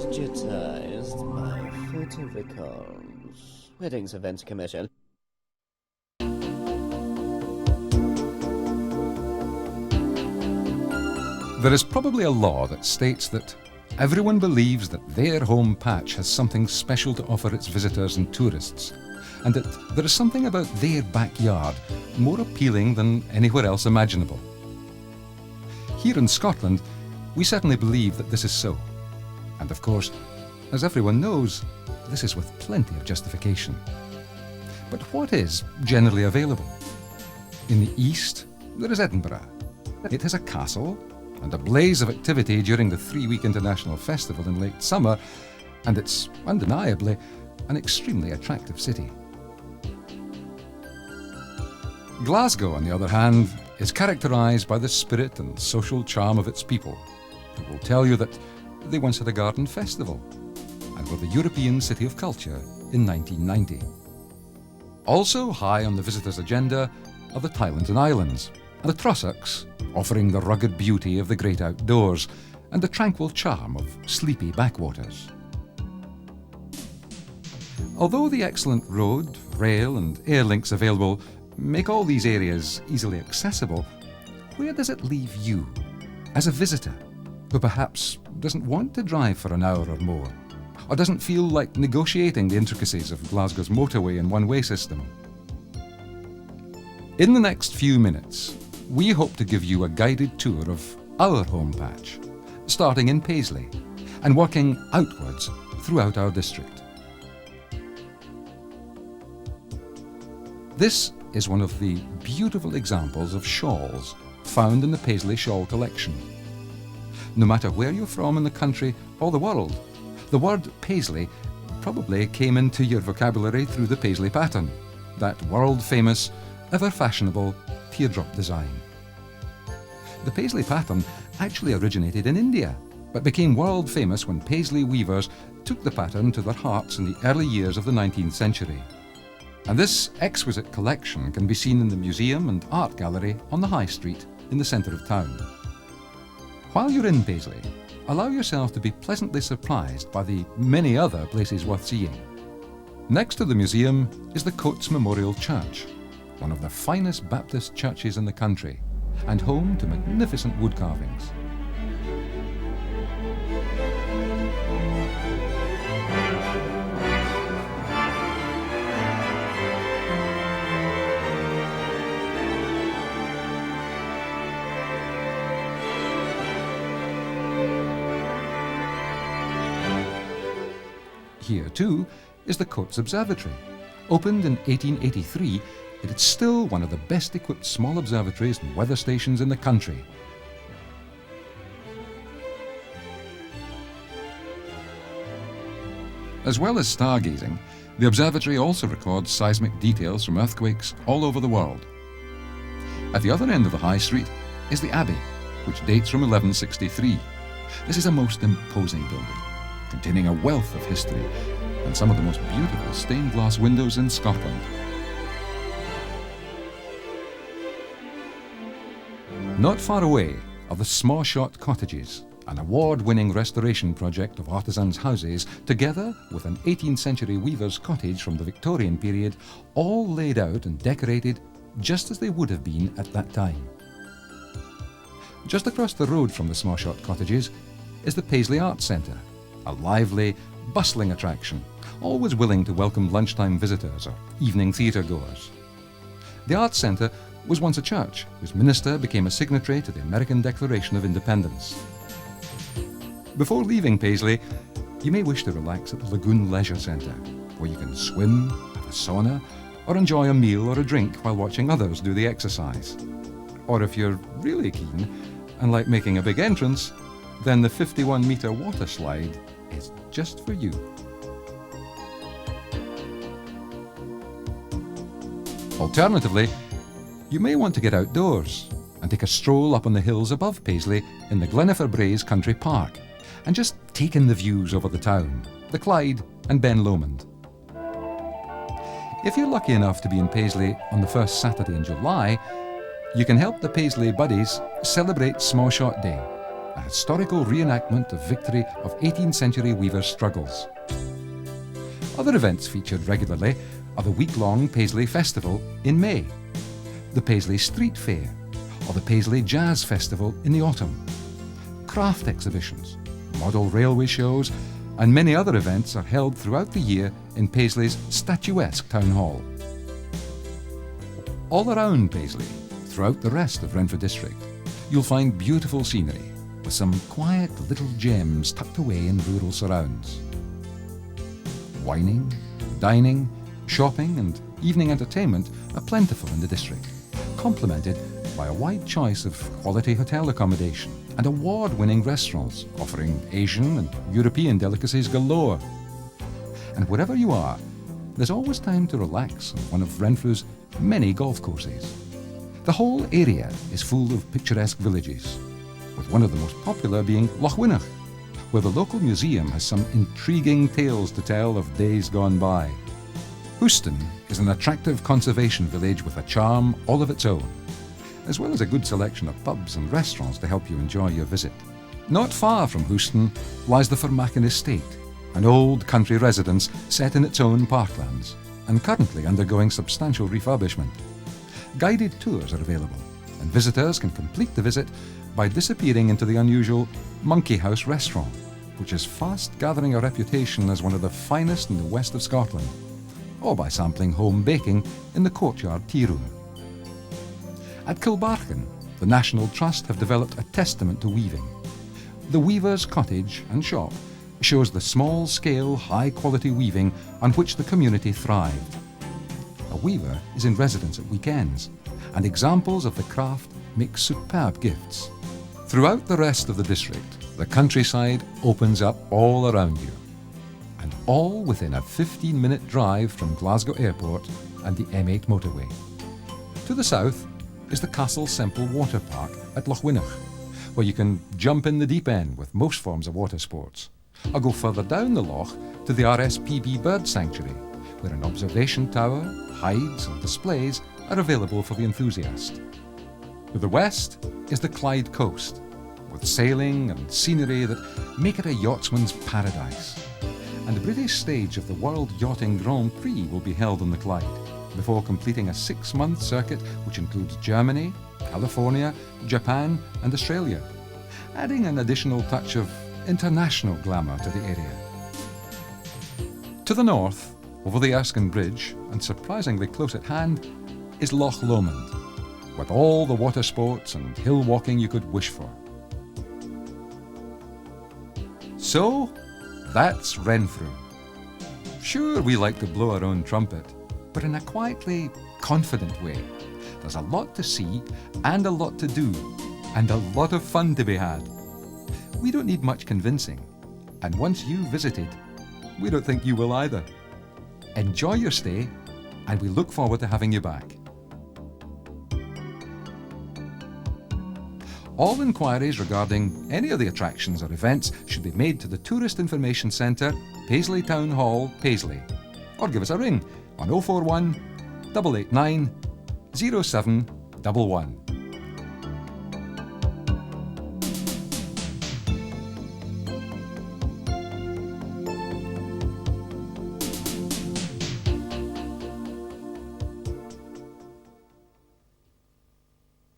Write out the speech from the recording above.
digitized by photo records. Weddings Events Commission. There is probably a law that states that everyone believes that their home patch has something special to offer its visitors and tourists, and that there is something about their backyard more appealing than anywhere else imaginable. Here in Scotland, we certainly believe that this is so. And of course, as everyone knows, this is with plenty of justification. But what is generally available? In the east, there is Edinburgh. It has a castle and a blaze of activity during the 3-week international festival in late summer, and it's undeniably an extremely attractive city. Glasgow, on the other hand, is characterised by the spirit and social charm of its people. It will tell you that they once had a garden festival and were the European City of Culture in 1990. Also high on the visitors' agenda are the Tylenton Islands, the Trossachs, offering the rugged beauty of the great outdoors and the tranquil charm of sleepy backwaters. Although the excellent road, rail and air links available make all these areas easily accessible, where does it leave you as a visitor who perhaps doesn't want to drive for an hour or more, or doesn't feel like negotiating the intricacies of Glasgow's motorway and one-way system? In the next few minutes, we hope to give you a guided tour of our home patch, starting in Paisley and working outwards throughout our district. This is one of the beautiful examples of shawls found in the Paisley Shawl Collection. No matter where you're from in the country or the world, the word Paisley probably came into your vocabulary through the Paisley pattern, that world-famous, ever-fashionable teardrop design. The Paisley pattern actually originated in India, but became world-famous when Paisley weavers took the pattern to their hearts in the early years of the 19th century. And this exquisite collection can be seen in the museum and art gallery on the High Street in the centre of town. While you're in Paisley, allow yourself to be pleasantly surprised by the many other places worth seeing. Next to the museum is the Coates Memorial Church, one of the finest Baptist churches in the country, and home to magnificent wood carvings. Here, too, is the Coates Observatory. Opened in 1883, it is still one of the best-equipped small observatories and weather stations in the country. As well as stargazing, the observatory also records seismic details from earthquakes all over the world. At the other end of the High Street is the Abbey, which dates from 1163. This is a most imposing building, containing a wealth of history and some of the most beautiful stained glass windows in Scotland. Not far away are the Smashot Cottages, an award-winning restoration project of artisans' houses, together with an 18th century weaver's cottage from the Victorian period, all laid out and decorated just as they would have been at that time. Just across the road from the Smashot Cottages is the Paisley Arts Centre, a lively, bustling attraction, always willing to welcome lunchtime visitors or evening theatre goers. The Arts Centre was once a church whose minister became a signatory to the American Declaration of Independence. Before leaving Paisley, you may wish to relax at the Lagoon Leisure Centre, where you can swim, have a sauna, or enjoy a meal or a drink while watching others do the exercise. Or if you're really keen and like making a big entrance, then the 51-metre water slide is just for you. Alternatively, you may want to get outdoors and take a stroll up on the hills above Paisley in the Glenifer Braes Country Park and just take in the views over the town, the Clyde and Ben Lomond. If you're lucky enough to be in Paisley on the first Saturday in July, you can help the Paisley Buddies celebrate Small Shot Day, a historical reenactment of victory of 18th century weavers' struggles. Other events featured regularly are the week-long Paisley Festival in May, the Paisley Street Fair, or the Paisley Jazz Festival in the autumn. Craft exhibitions, model railway shows, and many other events are held throughout the year in Paisley's statuesque town hall. All around Paisley, throughout the rest of Renfrew district, you'll find beautiful scenery with some quiet little gems tucked away in rural surrounds. Wining, dining, shopping and evening entertainment are plentiful in the district, complemented by a wide choice of quality hotel accommodation and award-winning restaurants offering Asian and European delicacies galore. And wherever you are, there's always time to relax on one of Renfrew's many golf courses. The whole area is full of picturesque villages, with one of the most popular being Lochwinnoch, where the local museum has some intriguing tales to tell of days gone by. Houston is an attractive conservation village with a charm all of its own, as well as a good selection of pubs and restaurants to help you enjoy your visit. Not far from Houston lies the Fermachen Estate, an old country residence set in its own parklands and currently undergoing substantial refurbishment. Guided tours are available, and visitors can complete the visit by disappearing into the unusual Monkey House restaurant, which is fast gathering a reputation as one of the finest in the west of Scotland, or by sampling home baking in the Courtyard Tea Room. At Kilbarchan, the National Trust have developed a testament to weaving. The Weaver's Cottage and Shop shows the small-scale, high-quality weaving on which the community thrived. A weaver is in residence at weekends, and examples of the craft make superb gifts. Throughout the rest of the district, the countryside opens up all around you, and all within a 15-minute drive from Glasgow Airport and the M8 motorway. To the south is the Castle Semple Water Park at Lochwinnoch, where you can jump in the deep end with most forms of water sports, or go further down the loch to the RSPB Bird Sanctuary, where an observation tower, hides and displays are available for the enthusiast. To the west is the Clyde coast, with sailing and scenery that make it a yachtsman's paradise. And the British stage of the World Yachting Grand Prix will be held on the Clyde, before completing a 6-month circuit which includes Germany, California, Japan and Australia, adding an additional touch of international glamour to the area. To the north, over the Erskine Bridge, and surprisingly close at hand, is Loch Lomond, with all the water sports and hill walking you could wish for. So, that's Renfrew. Sure, we like to blow our own trumpet, but in a quietly confident way. There's a lot to see and a lot to do, and a lot of fun to be had. We don't need much convincing, and once you've visited, we don't think you will either. Enjoy your stay, and we look forward to having you back. All inquiries regarding any of the attractions or events should be made to the Tourist Information Centre, Paisley Town Hall, Paisley, or give us a ring on 041 889 0711.